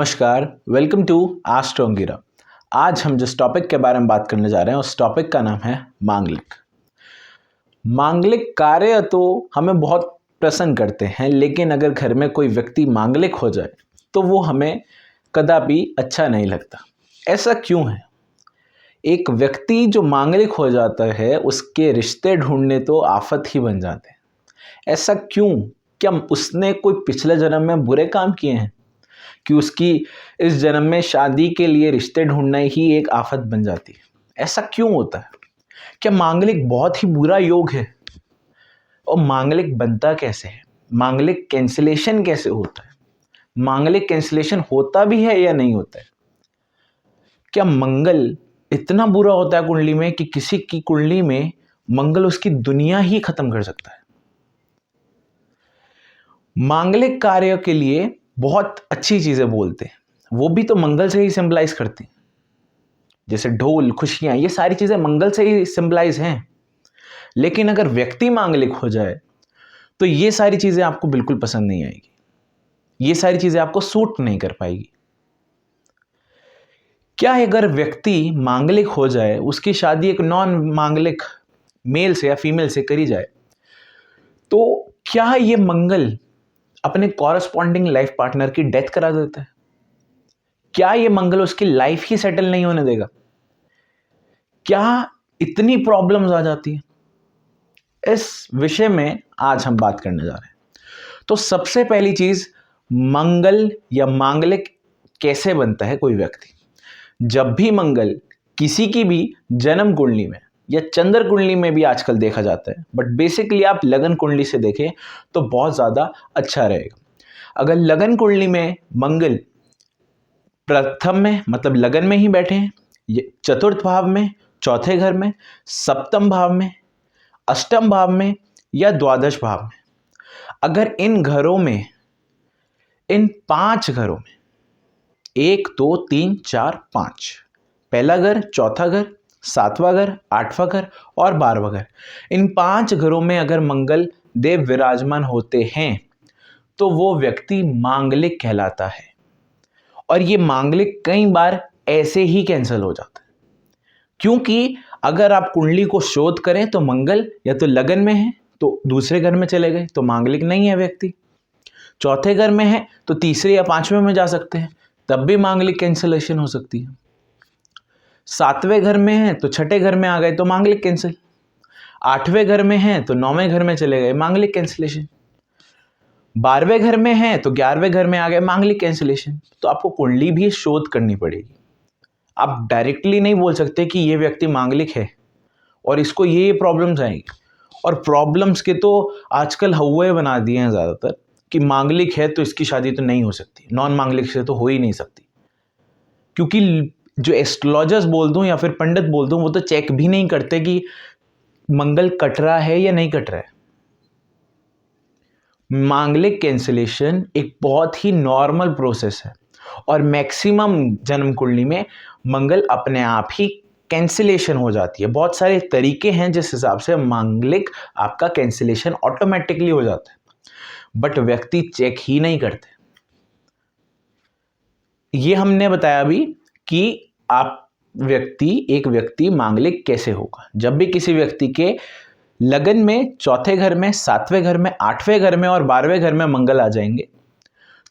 नमस्कार, welcome to एस्ट्रोंगिरा। आज हम जिस टॉपिक के बारे में बात करने जा रहे हैं उस टॉपिक का नाम है मांगलिक। मांगलिक कार्य तो हमें बहुत प्रसन्न करते हैं, लेकिन अगर घर में कोई व्यक्ति मांगलिक हो जाए तो वो हमें कदापि अच्छा नहीं लगता। ऐसा क्यों है? एक व्यक्ति जो मांगलिक हो जाता है उसके रिश्ते ढूंढने तो आफत ही बन जाते हैं। ऐसा क्यों? क्या उसने कोई पिछले जन्म में बुरे काम किए हैं कि उसकी इस जन्म में शादी के लिए रिश्ते ढूंढना ही एक आफत बन जाती है? ऐसा क्यों होता है? क्या मांगलिक बहुत ही बुरा योग है? और मांगलिक बनता कैसे है? मांगलिक कैंसिलेशन कैसे होता है? मांगलिक कैंसिलेशन होता भी है या नहीं होता है? क्या मंगल इतना बुरा होता है कुंडली में कि किसी की कुंडली में मंगल उसकी दुनिया ही खत्म कर सकता है? मांगलिक कार्य के लिए बहुत अच्छी चीजें बोलते हैं, वो भी तो मंगल से ही सिंबलाइज करती हैं। जैसे ढोल, खुशियां, ये सारी चीजें मंगल से ही सिंबलाइज हैं। लेकिन अगर व्यक्ति मांगलिक हो जाए तो ये सारी चीजें आपको बिल्कुल पसंद नहीं आएगी, ये सारी चीजें आपको सूट नहीं कर पाएगी। क्या अगर व्यक्ति मांगलिक हो जाए, उसकी शादी एक नॉन मांगलिक मेल से या फीमेल से करी जाए, तो क्या ये मंगल अपने कॉरस्पॉन्डिंग लाइफ पार्टनर की डेथ करा देता है? क्या ये मंगल उसकी लाइफ ही सेटल नहीं होने देगा? क्या इतनी प्रॉब्लम्स आ जाती है? इस विषय में आज हम बात करने जा रहे हैं। तो सबसे पहली चीज, मंगल या मांगलिक कैसे बनता है कोई व्यक्ति? जब भी मंगल किसी की भी जन्म कुंडली में या चंद्र कुंडली में भी आजकल देखा जाता है, बट बेसिकली आप लगन कुंडली से देखें तो बहुत ज्यादा अच्छा रहेगा। अगर लगन कुंडली में मंगल प्रथम में मतलब लगन में ही बैठे हैं, चतुर्थ भाव में, चौथे घर में, सप्तम भाव में, अष्टम भाव में या द्वादश भाव में, अगर इन घरों में, इन 5 घरों में 1 2 3 4 5, पहला घर, चौथा घर, 7वां घर, 8वां घर और 12वां घर, इन 5 घरों में अगर मंगल देव विराजमान होते हैं तो वो व्यक्ति मांगलिक कहलाता है। और ये मांगलिक कई बार ऐसे ही कैंसिल हो जाता है, क्योंकि अगर आप कुंडली को शोध करें तो मंगल या तो लगन में है तो दूसरे घर में चले गए तो मांगलिक नहीं है व्यक्ति, चौथे घर में है तो तीसरे या 5वें में जा सकते हैं, तब भी मांगलिक कैंसिलेशन हो सकती है। 7वें घर में है तो छठे घर में आ गए तो मांगलिक कैंसिल, 8वें घर में है तो 9वें घर में चले गए, मांगलिक कैंसिलेशन, 12वें घर में है तो 11वें घर में आ गए, मांगलिक कैंसिलेशन। तो आपको कुंडली भी शोध करनी पड़ेगी। आप डायरेक्टली नहीं बोल सकते कि ये व्यक्ति मांगलिक है और इसको ये प्रॉब्लम्स आएंगी। और प्रॉब्लम्स के तो आजकल हौवे बना दिए हैं ज़्यादातर कि मांगलिक है तो इसकी शादी तो नहीं हो सकती, नॉन मांगलिक से तो हो ही नहीं सकती। क्योंकि जो एस्ट्रोलॉजर्स बोल दूं या फिर पंडित बोल दूं, वो तो चेक भी नहीं करते कि मंगल कट रहा है या नहीं कट रहा है। मांगलिक कैंसिलेशन एक बहुत ही नॉर्मल प्रोसेस है और मैक्सिमम जन्म कुंडली में मंगल अपने आप ही कैंसिलेशन हो जाती है। बहुत सारे तरीके हैं जिस हिसाब से मांगलिक आपका कैंसिलेशन ऑटोमेटिकली हो जाता है, बट व्यक्ति चेक ही नहीं करते। ये हमने बताया अभी कि एक व्यक्ति मांगलिक कैसे होगा। जब भी किसी व्यक्ति के लगन में, चौथे घर में, 7वें घर में, 8वें घर में और 12वें घर में मंगल आ जाएंगे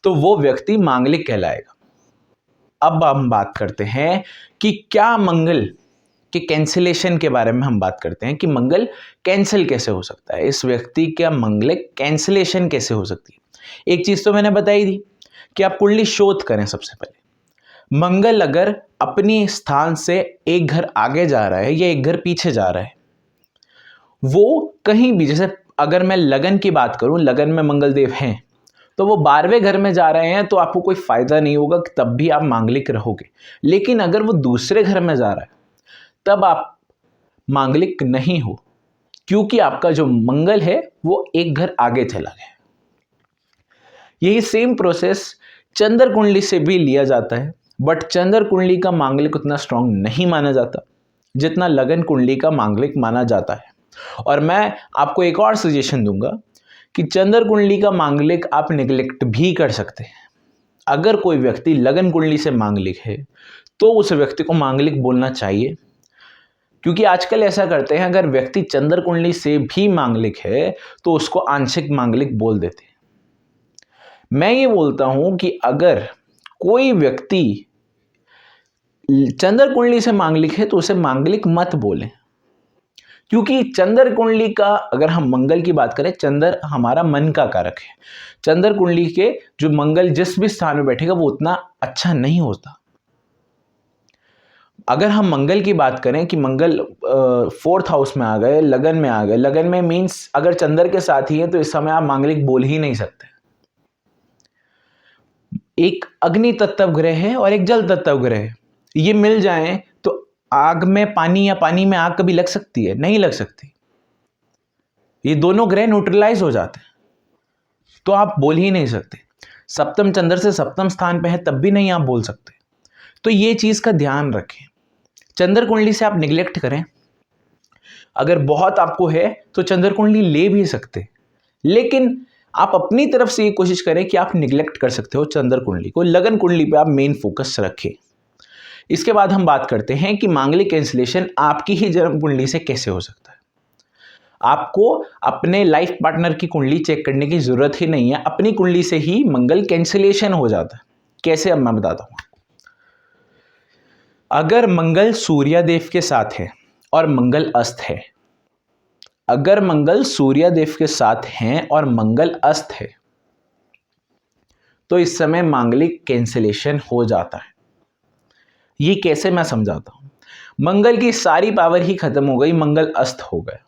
तो वो व्यक्ति मांगलिक कहलाएगा। अब हम बात करते हैं कि क्या मंगल के कैंसिलेशन के बारे में हम बात करते हैं कि मंगल कैंसिल कैसे हो सकता है, इस व्यक्ति का मंगलिक कैंसिलेशन कैसे हो सकती है। एक चीज तो मैंने बताई थी कि आप कुंडली शोध करें। सबसे पहले मंगल अगर अपनी स्थान से एक घर आगे जा रहा है या एक घर पीछे जा रहा है, वो कहीं भी, जैसे अगर मैं लगन की बात करूं, लगन में मंगल देव हैं तो वो 12वें घर में जा रहे हैं तो आपको कोई फायदा नहीं होगा, तब भी आप मांगलिक रहोगे। लेकिन अगर वो दूसरे घर में जा रहा है तब आप मांगलिक नहीं हो, क्योंकि आपका जो मंगल है वो एक घर आगे चला गया। यही सेम प्रोसेस चंद्र कुंडली से भी लिया जाता है, बट चंद्र कुंडली का मांगलिक उतना स्ट्रांग नहीं माना जाता जितना लगन कुंडली का मांगलिक माना जाता है। और मैं आपको एक और सजेशन दूंगा कि चंद्र कुंडली का मांगलिक आप निगलेक्ट भी कर सकते हैं। अगर कोई व्यक्ति लगन कुंडली से मांगलिक है तो उस व्यक्ति को मांगलिक बोलना चाहिए, क्योंकि आजकल ऐसा करते हैं अगर व्यक्ति चंद्र कुंडली से भी मांगलिक है तो उसको आंशिक मांगलिक बोल देते हैं। मैं ये बोलता हूं कि अगर कोई व्यक्ति चंद्र कुंडली से मांगलिक है तो उसे मांगलिक मत बोलें, क्योंकि चंद्र कुंडली का अगर हम मंगल की बात करें, चंद्र हमारा मन का कारक है। चंद्र कुंडली के जो मंगल जिस भी स्थान में बैठेगा वो उतना अच्छा नहीं होता। अगर हम मंगल की बात करें कि मंगल 4th हाउस में आ गए, लगन में आ गए, लगन में मीन्स अगर चंद्र के साथ ही है तो इस समय आप मांगलिक बोल ही नहीं सकते। एक अग्नि तत्व ग्रह है और एक जल तत्व ग्रह है, ये मिल जाएं तो आग में पानी या पानी में आग कभी लग सकती है? नहीं लग सकती। ये दोनों ग्रह न्यूट्रलाइज हो जाते हैं, तो आप बोल ही नहीं सकते। सप्तम चंद्र से सप्तम स्थान पे है तब भी नहीं आप बोल सकते। तो ये चीज का ध्यान रखें। चंद्र कुंडली से आप निग्लेक्ट करें, अगर बहुत आपको है तो चंद्र कुंडली ले भी सकते, लेकिन आप अपनी तरफ से ये कोशिश करें कि आप निग्लेक्ट कर सकते हो चंद्र कुंडली को। लगन कुंडली पे आप मेन फोकस रखें। इसके बाद हम बात करते हैं कि मांगलिक कैंसिलेशन आपकी ही जन्म कुंडली से कैसे हो सकता है। आपको अपने लाइफ पार्टनर की कुंडली चेक करने की जरूरत ही नहीं है, अपनी कुंडली से ही मंगल कैंसिलेशन हो जाता है। कैसे, अब मैं बताता हूं। अगर मंगल सूर्यदेव के साथ है और मंगल अस्त है, अगर मंगल सूर्यदेव के साथ हैं और मंगल अस्त है तो इस समय मांगलिक कैंसिलेशन हो जाता है। ये कैसे, मैं समझाता हूं। मंगल की सारी पावर ही खत्म हो गई, मंगल अस्त हो गया।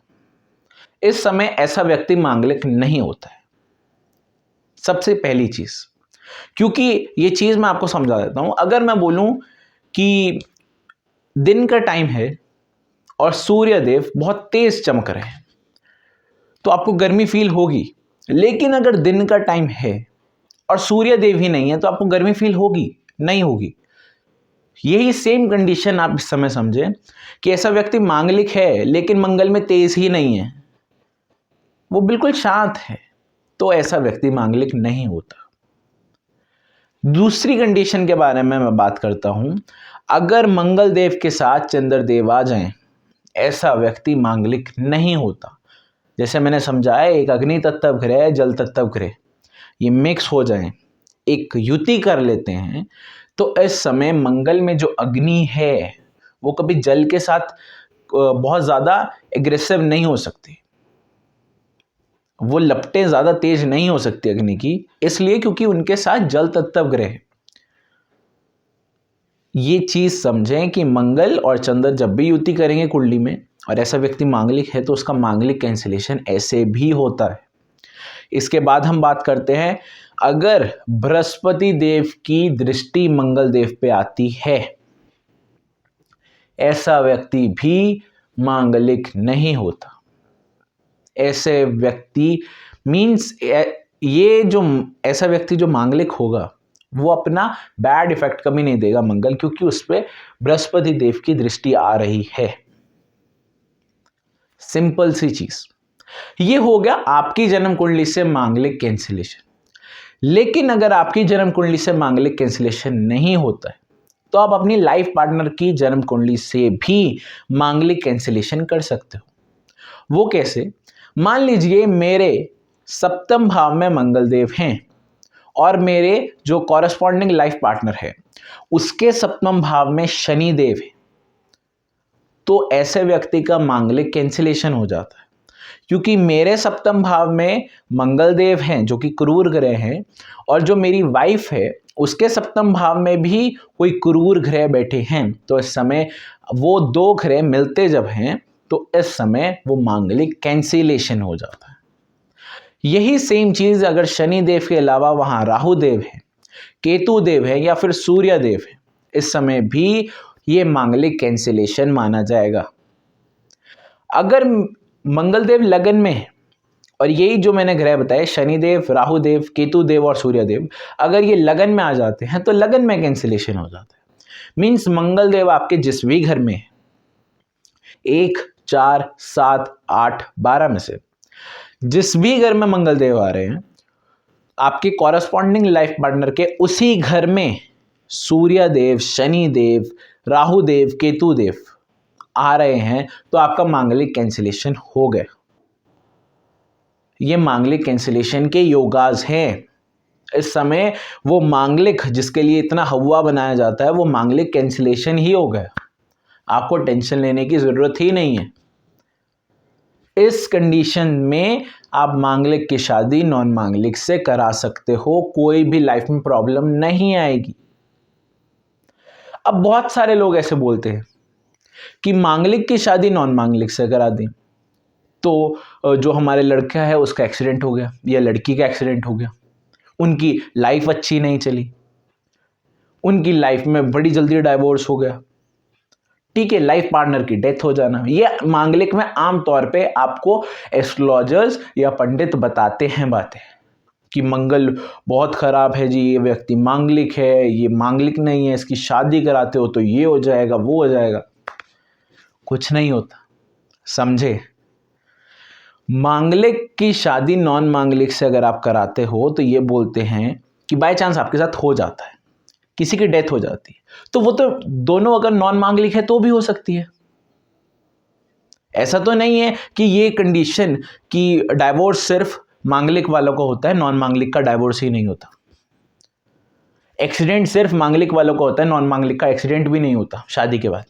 इस समय ऐसा व्यक्ति मांगलिक नहीं होता है, सबसे पहली चीज। क्योंकि ये चीज मैं आपको समझा देता हूं। अगर मैं बोलूं कि दिन का टाइम है और सूर्यदेव बहुत तेज चमक रहे हैं तो आपको गर्मी फील होगी, लेकिन अगर दिन का टाइम है और सूर्यदेव ही नहीं है तो आपको गर्मी फील होगी? नहीं होगी। यही सेम कंडीशन आप इस समय समझे कि ऐसा व्यक्ति मांगलिक है लेकिन मंगल में तेज ही नहीं है, वो बिल्कुल शांत है, तो ऐसा व्यक्ति मांगलिक नहीं होता। दूसरी कंडीशन के बारे में मैं बात करता हूं। अगर मंगल देव के साथ चंद्रदेव आ जाएं, ऐसा व्यक्ति मांगलिक नहीं होता। जैसे मैंने समझाया, एक अग्नि तत्व ग्रह, जल तत्व ग्रह, ये मिक्स हो जाएं, एक युति कर लेते हैं, तो इस समय मंगल में जो अग्नि है वो कभी जल के साथ बहुत ज्यादा एग्रेसिव नहीं हो सकती, वो लपटें ज्यादा तेज नहीं हो सकती अग्नि की, इसलिए क्योंकि उनके साथ जल तत्व ग्रह है। ये चीज समझें कि मंगल और चंद्र जब भी युति करेंगे कुंडली में और ऐसा व्यक्ति मांगलिक है तो उसका मांगलिक कैंसिलेशन ऐसे भी होता है। इसके बाद हम बात करते हैं, अगर बृहस्पति देव की दृष्टि मंगल देव पे आती है, ऐसा व्यक्ति भी मांगलिक नहीं होता। ऐसे व्यक्ति मीन्स ये जो ऐसा व्यक्ति जो मांगलिक होगा वो अपना बैड इफेक्ट कभी नहीं देगा मंगल, क्योंकि उस पर बृहस्पति देव की दृष्टि आ रही है। सिंपल सी चीज। ये हो गया आपकी जन्म कुंडली से मांगलिक कैंसिलेशन। लेकिन अगर आपकी जन्म कुंडली से मांगलिक कैंसिलेशन नहीं होता है तो आप अपनी लाइफ पार्टनर की जन्म कुंडली से भी मांगलिक कैंसिलेशन कर सकते हो। वो कैसे? मान लीजिए मेरे सप्तम भाव में मंगल देव हैं और मेरे जो कॉरेस्पॉन्डिंग लाइफ पार्टनर है उसके सप्तम भाव में शनि देव है, तो ऐसे व्यक्ति का मांगलिक कैंसिलेशन हो जाता है। क्योंकि मेरे सप्तम भाव में मंगल देव हैं जो कि क्रूर ग्रह हैं, और जो मेरी वाइफ है उसके सप्तम भाव में भी कोई क्रूर ग्रह बैठे हैं, तो इस समय वो दो ग्रह मिलते जब हैं तो इस समय वो मांगलिक कैंसिलेशन हो जाता है। यही सेम चीज अगर शनि देव के अलावा वहां राहु देव है, केतु देव है या फिर सूर्य देव है, इस समय भी ये मांगलिक कैंसिलेशन माना जाएगा। अगर मंगल देव लगन में है और यही जो मैंने ग्रह बताए शनिदेव, राहु देव, केतु देव और सूर्य देव, अगर ये लगन में आ जाते हैं तो लगन में कैंसिलेशन हो जाता है। मीन्स मंगल देव आपके जिस भी घर में है, 1, 4, 7, 8, 12 में से जिस भी घर में मंगल देव आ रहे हैं आपके कॉरस्पॉन्डिंग लाइफ पार्टनर के उसी घर में सूर्य देव, शनि देव, राहु देव, केतु देव आ रहे हैं तो आपका मांगलिक कैंसिलेशन हो गया। ये मांगलिक कैंसिलेशन के योगाज हैं। इस समय वो मांगलिक जिसके लिए इतना हवा बनाया जाता है वो मांगलिक कैंसिलेशन ही हो गया। आपको टेंशन लेने की जरूरत ही नहीं है। इस कंडीशन में आप मांगलिक की शादी नॉन मांगलिक से करा सकते हो, कोई भी लाइफ में प्रॉब्लम नहीं आएगी। अब बहुत सारे लोग ऐसे बोलते हैं कि मांगलिक की शादी नॉन मांगलिक से करा दें तो जो हमारे लड़का है उसका एक्सीडेंट हो गया या लड़की का एक्सीडेंट हो गया, उनकी लाइफ अच्छी नहीं चली, उनकी लाइफ में बड़ी जल्दी डाइवोर्स हो गया, ठीक है, लाइफ पार्टनर की डेथ हो जाना, ये मांगलिक में आमतौर पे आपको एस्ट्रोलॉजर्स या पंडित बताते हैं बातें कि मंगल बहुत खराब है जी, ये व्यक्ति मांगलिक है, ये मांगलिक नहीं है, इसकी शादी कराते हो तो ये हो जाएगा, वो हो जाएगा। कुछ नहीं होता, समझे। मांगलिक की शादी नॉन मांगलिक से अगर आप कराते हो तो ये बोलते हैं कि बाय चांस आपके साथ हो जाता है, किसी की डेथ हो जाती है, तो वो तो दोनों अगर नॉन मांगलिक है तो भी हो सकती है। ऐसा तो नहीं है कि ये कंडीशन कि डाइवोर्स सिर्फ मांगलिक वालों को होता है, नॉन मांगलिक का डाइवोर्स ही नहीं होता। एक्सीडेंट सिर्फ मांगलिक वालों को होता है, नॉन मांगलिक का एक्सीडेंट भी नहीं होता, शादी के बाद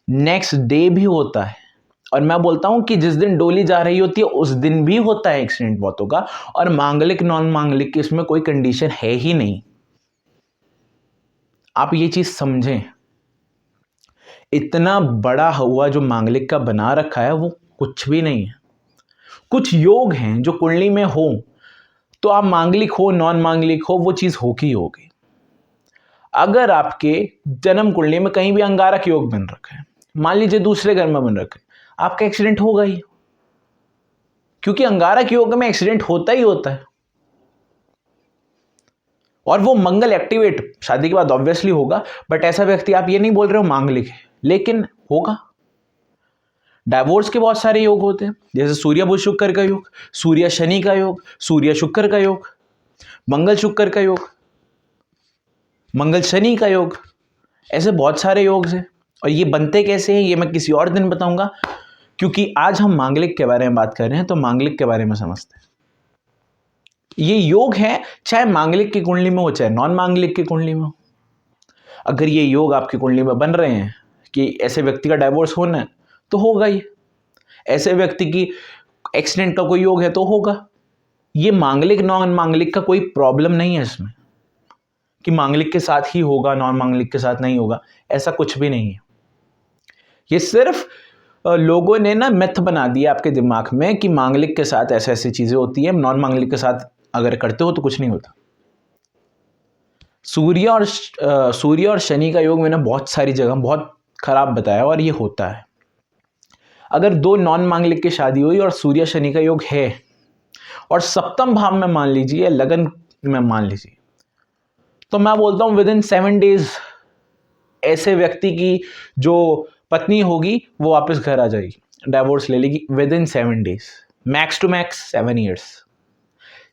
नेक्स्ट डे भी होता है। और मैं बोलता हूं कि जिस दिन डोली जा रही होती है उस दिन भी होता है एक्सीडेंट बहुतों का। और मांगलिक नॉन मांगलिक की इसमें कोई कंडीशन है ही नहीं। आप ये चीज समझें, इतना बड़ा हुआ जो मांगलिक का बना रखा है वो कुछ भी नहीं है। कुछ योग हैं जो कुंडली में हो तो आप मांगलिक हो नॉन मांगलिक हो वो चीज होगी होगी। अगर आपके जन्म कुंडली में कहीं भी अंगारक योग बन रखा है, मान लीजिए दूसरे घर में बन रखा है, आपका एक्सीडेंट होगा ही, क्योंकि अंगारक योग में एक्सीडेंट होता ही होता है। और वो मंगल एक्टिवेट शादी के बाद ऑब्वियसली होगा, बट ऐसा व्यक्ति आप ये नहीं बोल रहे हो मांगलिक है, लेकिन होगा। डाइवोर्स के बहुत सारे योग होते हैं, जैसे सूर्य बुध शुक्र का योग, सूर्य शनि का योग, सूर्य शुक्र का योग, मंगल शुक्र का योग, मंगल शनि का योग, ऐसे बहुत सारे योग हैं। और ये बनते कैसे हैं ये मैं किसी और दिन बताऊंगा, क्योंकि आज हम मांगलिक के बारे में बात कर रहे हैं तो मांगलिक के बारे में समझते हैं। ये योग है चाहे मांगलिक की कुंडली में हो चाहे नॉन मांगलिक की कुंडली में हो। अगर ये योग आपकी कुंडली में बन रहे हैं कि ऐसे व्यक्ति का डाइवोर्स होना है तो होगा ही, ऐसे व्यक्ति की एक्सीडेंट का कोई योग है तो होगा। ये मांगलिक नॉन मांगलिक का कोई प्रॉब्लम नहीं है इसमें कि मांगलिक के साथ ही होगा नॉन मांगलिक के साथ नहीं होगा, ऐसा कुछ भी नहीं है। ये सिर्फ लोगों ने ना मिथ बना दिया आपके दिमाग में कि मांगलिक के साथ ऐसे ऐसी चीजें होती है, नॉन मांगलिक के साथ अगर करते हो तो कुछ नहीं होता। सूर्य और शनि का योग मैंने बहुत सारी जगह बहुत खराब बताया और ये होता है। अगर दो नॉन मांगलिक की शादी हुई और सूर्य शनि का योग है और सप्तम भाव में मान लीजिए, लगन में मान लीजिए, तो मैं बोलता हूं विद इन 7 डेज ऐसे व्यक्ति की जो पत्नी होगी वो वापस घर आ जाएगी, डाइवोर्स ले लेगी within 7 days, max to max 7 years.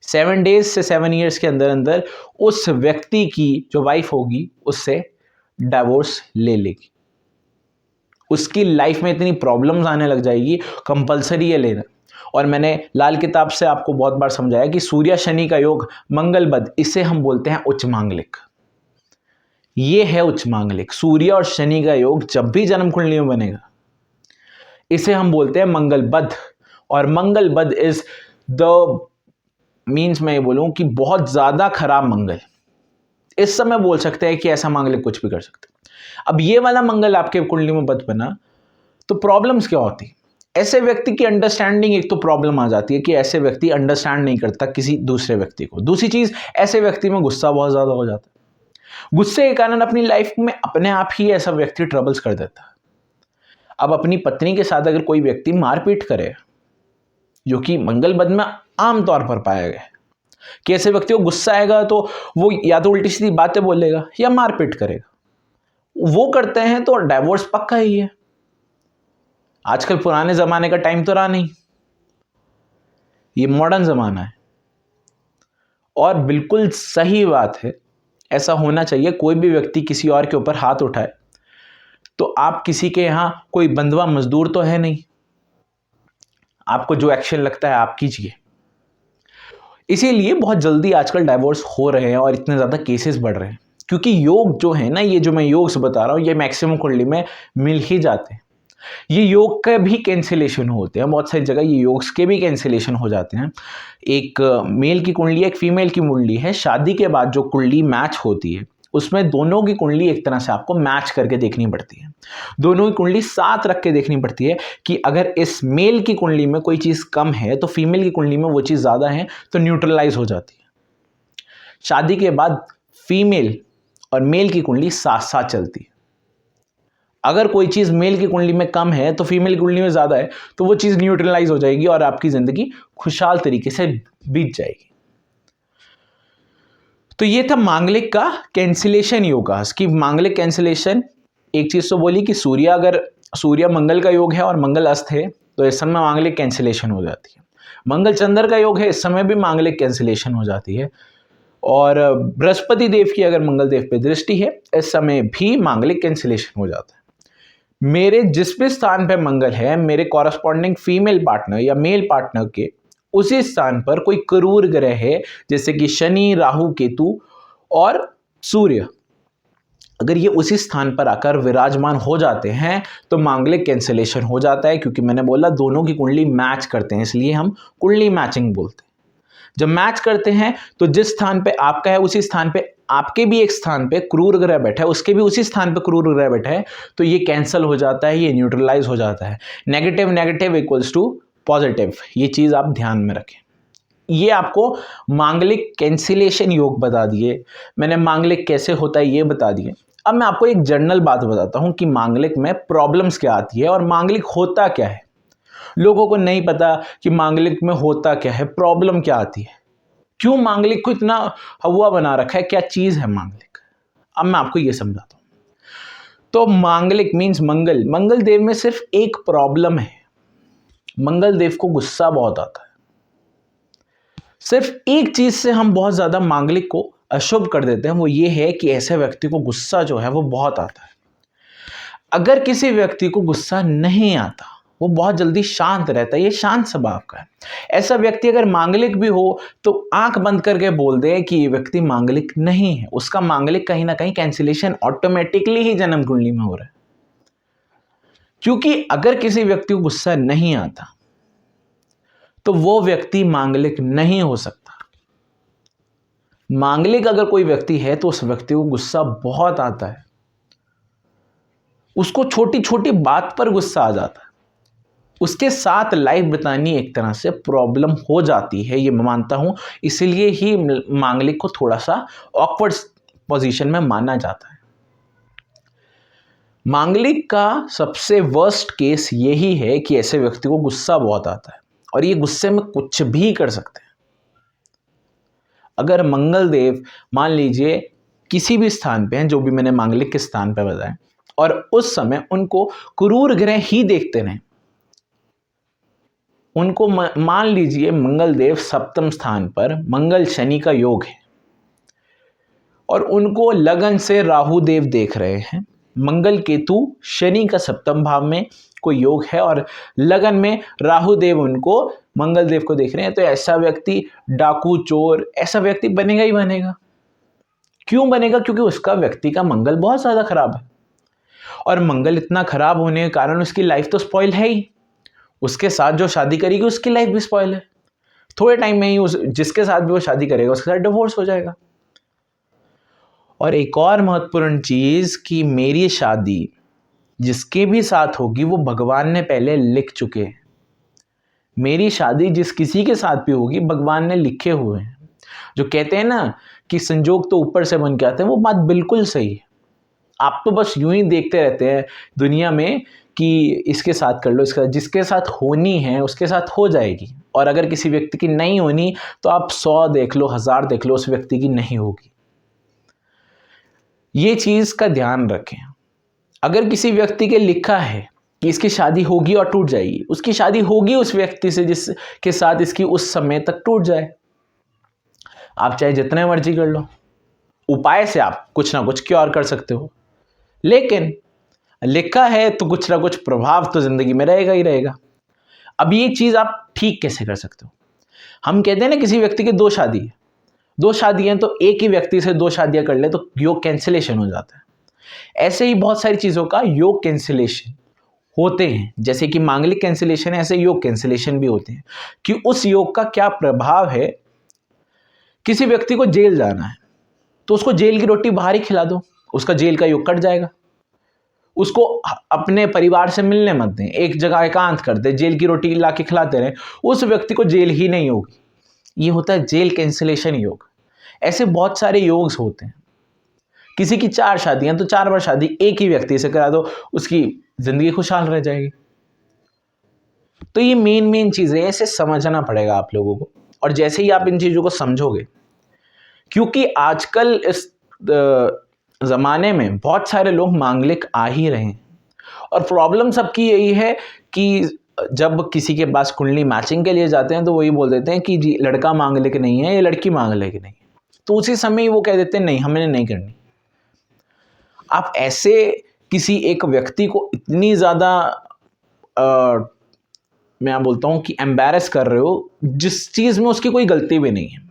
7 days से 7 ईयर्स के अंदर अंदर उस व्यक्ति की जो वाइफ होगी उससे डाइवोर्स ले लेगी। उसकी लाइफ में इतनी प्रॉब्लम्स आने लग जाएगी, कंपलसरी है लेना। और मैंने लाल किताब से आपको बहुत बार समझाया कि सूर्य शनि का योग मंगल बद, इसे हम बोलते हैं उच्च मांगलिक। ये है उच्च मांगलिक। सूर्य और शनि का योग जब भी जन्म कुंडली में बनेगा इसे हम बोलते हैं मंगल बद। और मंगल बद इज द मीन्स मैं ये बोलूं कि बहुत ज्यादा खराब मंगल। इस समय बोल सकते हैं कि ऐसा मांगलिक कुछ भी कर सकते। अब ये वाला मंगल आपके कुंडली में बद बना तो प्रॉब्लम्स क्या होती? ऐसे व्यक्ति की अंडरस्टैंडिंग, एक तो प्रॉब्लम आ जाती है कि ऐसे व्यक्ति अंडरस्टैंड नहीं करता किसी दूसरे व्यक्ति को। दूसरी चीज, ऐसे व्यक्ति में गुस्सा बहुत ज्यादा हो जाता है। गुस्से के कारण अपनी लाइफ में अपने आप ही ऐसा व्यक्ति ट्रबल्स कर देता है। अब अपनी पत्नी के साथ अगर कोई व्यक्ति मारपीट करे, जो कि मंगल बद में आमतौर पर पाया गया है कि ऐसे व्यक्ति को गुस्सा आएगा तो वो या तो उल्टी सीधी बातें बोलेगा या मारपीट करेगा, वो करते हैं तो डाइवोर्स पक्का ही है। आजकल पुराने जमाने का टाइम तो रहा नहीं, ये मॉडर्न जमाना है। और बिल्कुल सही बात है, ऐसा होना चाहिए। कोई भी व्यक्ति किसी और के ऊपर हाथ उठाए तो आप किसी के यहाँ कोई बंधुआ मजदूर तो है नहीं, आपको जो एक्शन लगता है आप कीजिए। इसीलिए बहुत जल्दी आजकल डाइवोर्स हो रहे हैं और इतने ज़्यादा केसेस बढ़ रहे हैं, क्योंकि योग जो है ना, ये जो मैं योग से बता रहा हूँ, ये मैक्सिमम कुंडली में मिल ही जाते हैं। ये योग के भी कैंसिलेशन होते हैं, बहुत सारी जगह ये योग्स के भी कैंसिलेशन हो जाते हैं। एक मेल की कुंडली, एक फीमेल की कुंडली है, शादी के बाद जो कुंडली मैच होती है उसमें दोनों की कुंडली एक तरह से आपको मैच करके देखनी पड़ती है, दोनों की कुंडली साथ रख के देखनी पड़ती है कि अगर इस मेल की कुंडली में कोई चीज़ कम है तो फीमेल की कुंडली में वो चीज़ ज़्यादा है, तो न्यूट्रलाइज हो जाती है। शादी के बाद फीमेल और मेल की कुंडली साथ साथ चलती है। अगर कोई चीज़ मेल की कुंडली में कम है तो फीमेल की कुंडली में ज़्यादा है, तो वो चीज़ न्यूट्रलाइज हो जाएगी और आपकी ज़िंदगी खुशहाल तरीके से बीत जाएगी। तो ये था मांगलिक का कैंसिलेशन योगास की मांगलिक कैंसिलेशन। एक चीज़ तो बोली कि अगर सूर्य मंगल का योग है और मंगल अस्त है तो इस समय मांगलिक कैंसिलेशन हो जाती है। मंगल चंद्र का योग है, इस समय भी मांगलिक कैंसिलेशन हो जाती है। और बृहस्पति देव की अगर मंगल देव पे दृष्टि है, इस समय भी मांगलिक कैंसिलेशन हो जाता है। मेरे जिस भी स्थान पे मंगल है, मेरे कॉरस्पॉन्डिंग फीमेल पार्टनर या मेल पार्टनर के उसी स्थान पर कोई क्रूर ग्रह है, जैसे कि शनि, राहु, केतु और सूर्य, अगर ये उसी स्थान पर आकर विराजमान हो जाते हैं तो मांगलिक कैंसिलेशन हो जाता है। क्योंकि मैंने बोला दोनों की कुंडली मैच करते हैं, इसलिए हम कुंडली मैचिंग बोलते हैं। जब मैच करते हैं तो जिस स्थान पे आपका है उसी स्थान पे आपके भी एक स्थान पे क्रूर ग्रह बैठा है, उसके भी उसी स्थान पे क्रूर ग्रह बैठा है, तो ये कैंसिल हो जाता है, ये न्यूट्रलाइज हो जाता है। Negative negative equals to positive, ये चीज़ आप ध्यान में रखें। ये आपको मांगलिक कैंसिलेशन योग बता दिए मैंने, मांगलिक कैसे होता है ये बता दिए। अब मैं आपको एक जनरल बात बताता हूं कि मांगलिक में प्रॉब्लम्स क्या आती है और मांगलिक होता क्या है। लोगों को नहीं पता कि मांगलिक में होता क्या है, प्रॉब्लम क्या आती है, क्यों मांगलिक को इतना हवा बना रखा है, क्या चीज है मांगलिक। अब मैं आपको ये समझाता हूं। तो मांगलिक मीन्स मंगल देव में सिर्फ एक प्रॉब्लम है, मंगल देव को गुस्सा बहुत आता है। सिर्फ एक चीज से हम बहुत ज्यादा मांगलिक को अशुभ कर देते हैं, वो ये है कि ऐसे व्यक्ति को गुस्सा जो है वो बहुत आता है। अगर किसी व्यक्ति को गुस्सा नहीं आता, वो बहुत जल्दी शांत रहता है, ये शांत स्वभाव का है। ऐसा व्यक्ति अगर मांगलिक भी हो तो आंख बंद करके बोल दे कि ये व्यक्ति मांगलिक नहीं है, उसका मांगलिक कहीं ना कहीं कैंसिलेशन ऑटोमेटिकली ही जन्म कुंडली में हो रहा है। क्योंकि अगर किसी व्यक्ति को गुस्सा नहीं आता तो वो व्यक्ति मांगलिक नहीं हो सकता। मांगलिक अगर कोई व्यक्ति है तो उस व्यक्ति को गुस्सा बहुत आता है, उसको छोटी छोटी बात पर गुस्सा आ जाता है, उसके साथ लाइफ बितानी एक तरह से प्रॉब्लम हो जाती है, ये मैं मानता हूं। इसलिए ही मांगलिक को थोड़ा सा ऑकवर्ड पोजीशन में माना जाता है। मांगलिक का सबसे वर्स्ट केस यही है कि ऐसे व्यक्ति को गुस्सा बहुत आता है और ये गुस्से में कुछ भी कर सकते हैं। अगर मंगल देव मान लीजिए किसी भी स्थान पे हैं, जो भी मैंने मांगलिक के स्थान पे बताया, और उस समय उनको क्रूर ग्रह ही देखते रहे, उनको मान लीजिए मंगल देव सप्तम स्थान पर मंगल शनि का योग है और उनको लगन से राहु देव देख रहे हैं, मंगल केतु शनि का सप्तम भाव में कोई योग है और लगन में राहु देव उनको मंगल देव को देख रहे हैं, तो ऐसा व्यक्ति डाकू, चोर, ऐसा व्यक्ति बनेगा ही बनेगा। क्यों बनेगा? क्योंकि उसका व्यक्ति का मंगल बहुत ज्यादा खराब है और मंगल इतना खराब होने के कारण उसकी लाइफ तो स्पॉइल है ही, उसके साथ जो शादी करेगी उसकी लाइफ भी स्पॉइल है। थोड़े टाइम में ही जिसके साथ भी वो शादी करेगा उसके साथ डिवोर्स हो जाएगा। और एक और महत्वपूर्ण चीज कि मेरी शादी जिसके भी साथ होगी वो भगवान ने पहले लिख चुके हैं। मेरी शादी जिस किसी के साथ भी होगी भगवान ने लिखे हुए हैं। जो कहते हैं ना कि संजोग तो ऊपर से बन के आते हैं, वो बात बिल्कुल सही है। आप तो बस यूं ही देखते रहते हैं दुनिया में कि इसके साथ कर लो, इसका जिसके साथ होनी है उसके साथ हो जाएगी, और अगर किसी व्यक्ति की नहीं होनी तो आप 100 देख लो, 1000 देख लो, उस व्यक्ति की नहीं होगी। ये चीज का ध्यान रखें। अगर किसी व्यक्ति के लिखा है कि इसकी शादी होगी और टूट जाएगी, उसकी शादी होगी उस व्यक्ति से जिसके साथ इसकी उस समय तक टूट जाए। आप चाहे जितने मर्जी कर लो, उपाय से आप कुछ ना कुछ क्योर कर सकते हो, लेकिन लिखा है तो कुछ ना कुछ प्रभाव तो जिंदगी में रहेगा ही रहेगा। अब ये चीज आप ठीक कैसे कर सकते हो? हम कहते हैं ना, किसी व्यक्ति की दो शादी है, दो शादियां, तो एक ही व्यक्ति से दो शादियां कर ले तो योग कैंसिलेशन हो जाता है। ऐसे ही बहुत सारी चीजों का योग कैंसिलेशन होते हैं, जैसे कि मांगलिक कैंसिलेशन है, ऐसे योग कैंसिलेशन भी होते हैं कि उस योग का क्या प्रभाव है। किसी व्यक्ति को जेल जाना है तो उसको जेल की रोटी बाहर ही खिला दो, उसका जेल का योग कट जाएगा। उसको अपने परिवार से मिलने मत दें, एक जगह एकांत कर दे, जेल की रोटी ला के खिलाते रहें, उस व्यक्ति को जेल ही नहीं होगी। ये होता है जेल कैंसिलेशन योग। ऐसे बहुत सारे योग्स होते हैं। किसी की 4 शादियां, तो 4 बार शादी एक ही व्यक्ति से करा दो, उसकी जिंदगी खुशहाल रह जाएगी। तो ये मेन चीजें, ऐसे समझना पड़ेगा आप लोगों को। और जैसे ही आप इन चीजों को समझोगे, क्योंकि आजकल इस जमाने में बहुत सारे लोग मांगलिक आ ही रहे हैं, और प्रॉब्लम सबकी यही है कि जब किसी के पास कुंडली मैचिंग के लिए जाते हैं तो वही बोल देते हैं कि जी लड़का मांगलिक नहीं है, ये लड़की मांगलिक नहीं है। तो उसी समय वो कह देते हैं नहीं, हमने नहीं करनी। आप ऐसे किसी एक व्यक्ति को इतनी ज़्यादा मैं बोलता हूँ कि एम्बैरस कर रहे हो, जिस चीज़ में उसकी कोई गलती भी नहीं है।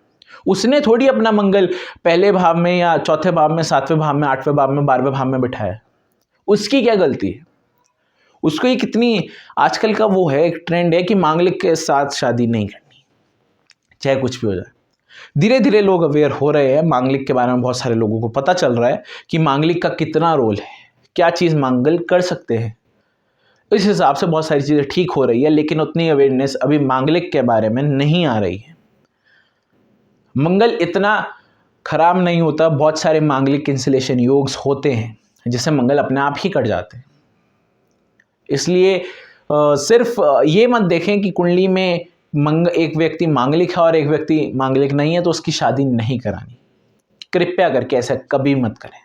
उसने थोड़ी अपना मंगल पहले भाव में या चौथे भाव में, 7वें भाव में, 8वें भाव में, 12वें भाव में बिठाया, उसकी क्या गलती है? उसको ये कितनी, आजकल का वो है, एक ट्रेंड है कि मांगलिक के साथ शादी नहीं करनी, चाहे कुछ भी हो जाए। धीरे धीरे लोग अवेयर हो रहे हैं मांगलिक के बारे में, बहुत सारे लोगों को पता चल रहा है कि मांगलिक का कितना रोल है, क्या चीज़ मांगल कर सकते हैं। इस हिसाब से बहुत सारी चीज़ें ठीक हो रही है, लेकिन उतनी अवेयरनेस अभी मांगलिक के बारे में नहीं आ रही है। मंगल इतना खराब नहीं होता, बहुत सारे मांगलिक कैंसिलेशन योग्स होते हैं जिससे मंगल अपने आप ही कट जाते हैं। इसलिए सिर्फ ये मत देखें कि कुंडली में एक व्यक्ति मांगलिक है और एक व्यक्ति मांगलिक नहीं है तो उसकी शादी नहीं करानी। कृपया करके ऐसा कभी मत करें।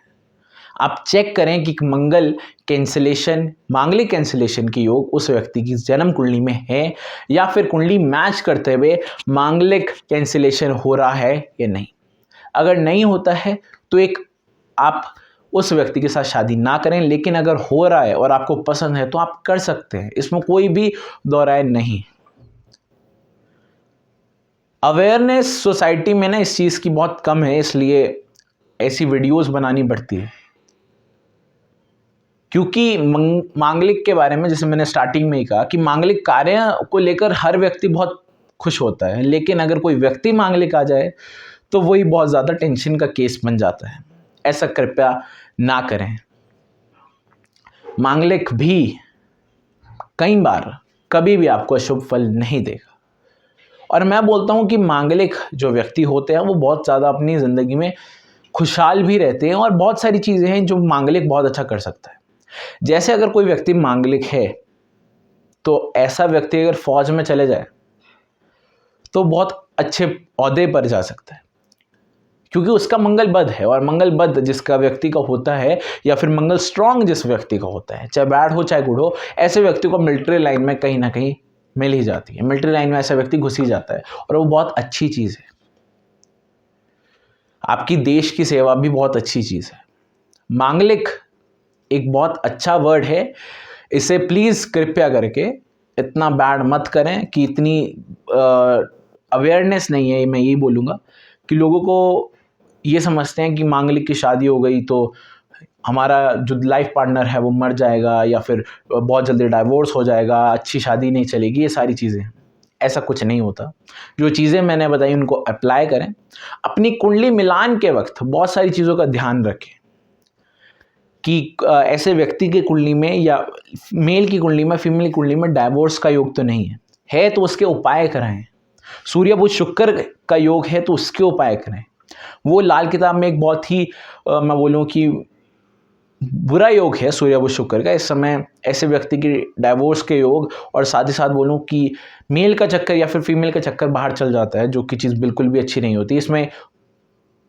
आप चेक करें कि मंगल कैंसिलेशन, मांगलिक कैंसिलेशन की योग उस व्यक्ति की जन्म कुंडली में है, या फिर कुंडली मैच करते हुए मांगलिक कैंसिलेशन हो रहा है या नहीं। अगर नहीं होता है तो आप उस व्यक्ति के साथ शादी ना करें, लेकिन अगर हो रहा है और आपको पसंद है तो आप कर सकते हैं, इसमें कोई भी दो राय नहीं। अवेयरनेस सोसाइटी में ना इस चीज़ की बहुत कम है, इसलिए ऐसी वीडियोस बनानी पड़ती है। क्योंकि मांगलिक के बारे में, जैसे मैंने स्टार्टिंग में ही कहा कि मांगलिक कार्य को लेकर हर व्यक्ति बहुत खुश होता है, लेकिन अगर कोई व्यक्ति मांगलिक आ जाए तो वही बहुत ज़्यादा टेंशन का केस बन जाता है। ऐसा कृपया ना करें। मांगलिक भी कई बार कभी भी आपको अशुभ फल नहीं देगा। और मैं बोलता हूँ कि मांगलिक जो व्यक्ति होते हैं वो बहुत ज़्यादा अपनी ज़िंदगी में खुशहाल भी रहते हैं, और बहुत सारी चीज़ें हैं जो मांगलिक बहुत अच्छा कर सकता है। जैसे अगर कोई व्यक्ति मांगलिक है तो ऐसा व्यक्ति अगर फौज में चले जाए तो बहुत अच्छे ओहदे पर जा सकता है, क्योंकि उसका मंगल बद है। और मंगल बद जिसका व्यक्ति का होता है, या फिर मंगल स्ट्रांग जिस व्यक्ति का होता है, चाहे बैड हो चाहे गुड हो, ऐसे व्यक्ति को मिलिट्री लाइन में कहीं ना कहीं मिल ही जाती है। मिलिट्री लाइन में ऐसा व्यक्ति घुस ही जाता है, और वो बहुत अच्छी चीज़ है। आपकी देश की सेवा भी बहुत अच्छी चीज़ है। मांगलिक एक बहुत अच्छा वर्ड है, इसे प्लीज़ कृपया करके इतना बैड मत करें कि इतनी अवेयरनेस नहीं है। मैं यही बोलूँगा कि लोगों को ये समझते हैं कि मांगलिक की शादी हो गई तो हमारा जो लाइफ पार्टनर है वो मर जाएगा, या फिर बहुत जल्दी डाइवोर्स हो जाएगा, अच्छी शादी नहीं चलेगी, ये सारी चीज़ें। ऐसा कुछ नहीं होता। जो चीज़ें मैंने बताई उनको अप्लाई करें। अपनी कुंडली मिलान के वक्त बहुत सारी चीज़ों का ध्यान रखें कि ऐसे व्यक्ति की कुंडली में, या मेल की कुंडली में, फीमेल की कुंडली में डाइवोर्स का योग तो नहीं है तो उसके उपाय कराएं। सूर्य बुध शुक्र का योग है तो उसके उपाय करें। वो लाल किताब में एक बहुत ही मैं बोलूँ कि बुरा योग है सूर्य बुध शुक्र का। इस समय ऐसे व्यक्ति की डाइवोर्स के योग, और साथ ही साथ बोलूँ कि मेल का चक्कर या फिर फीमेल का चक्कर बाहर चल जाता है, जो कि चीज़ बिल्कुल भी अच्छी नहीं होती। इसमें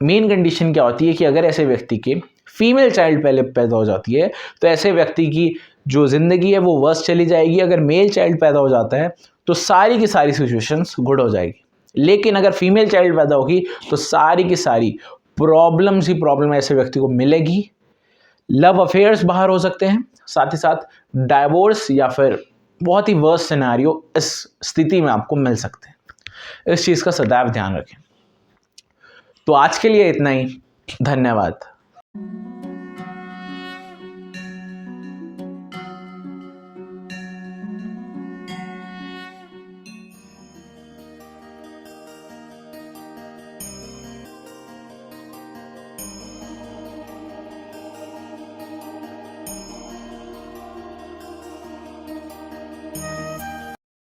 मेन कंडीशन क्या होती है कि अगर ऐसे व्यक्ति के फीमेल चाइल्ड पहले पैदा हो जाती है तो ऐसे व्यक्ति की जो ज़िंदगी है वो वर्स्ट चली जाएगी। अगर मेल चाइल्ड पैदा हो जाता है तो सारी की सारी सिचुएशंस गुड हो जाएगी। लेकिन अगर फीमेल चाइल्ड पैदा होगी तो सारी की सारी प्रॉब्लम्स ही प्रॉब्लम ऐसे व्यक्ति को मिलेगी। लव अफेयर्स बाहर हो सकते हैं, साथ ही साथ डाइवोर्स या फिर बहुत ही वर्स्ट सिनेरियो इस स्थिति में आपको मिल सकते हैं। इस चीज़ का सदैव ध्यान रखें। तो आज के लिए इतना ही। धन्यवाद।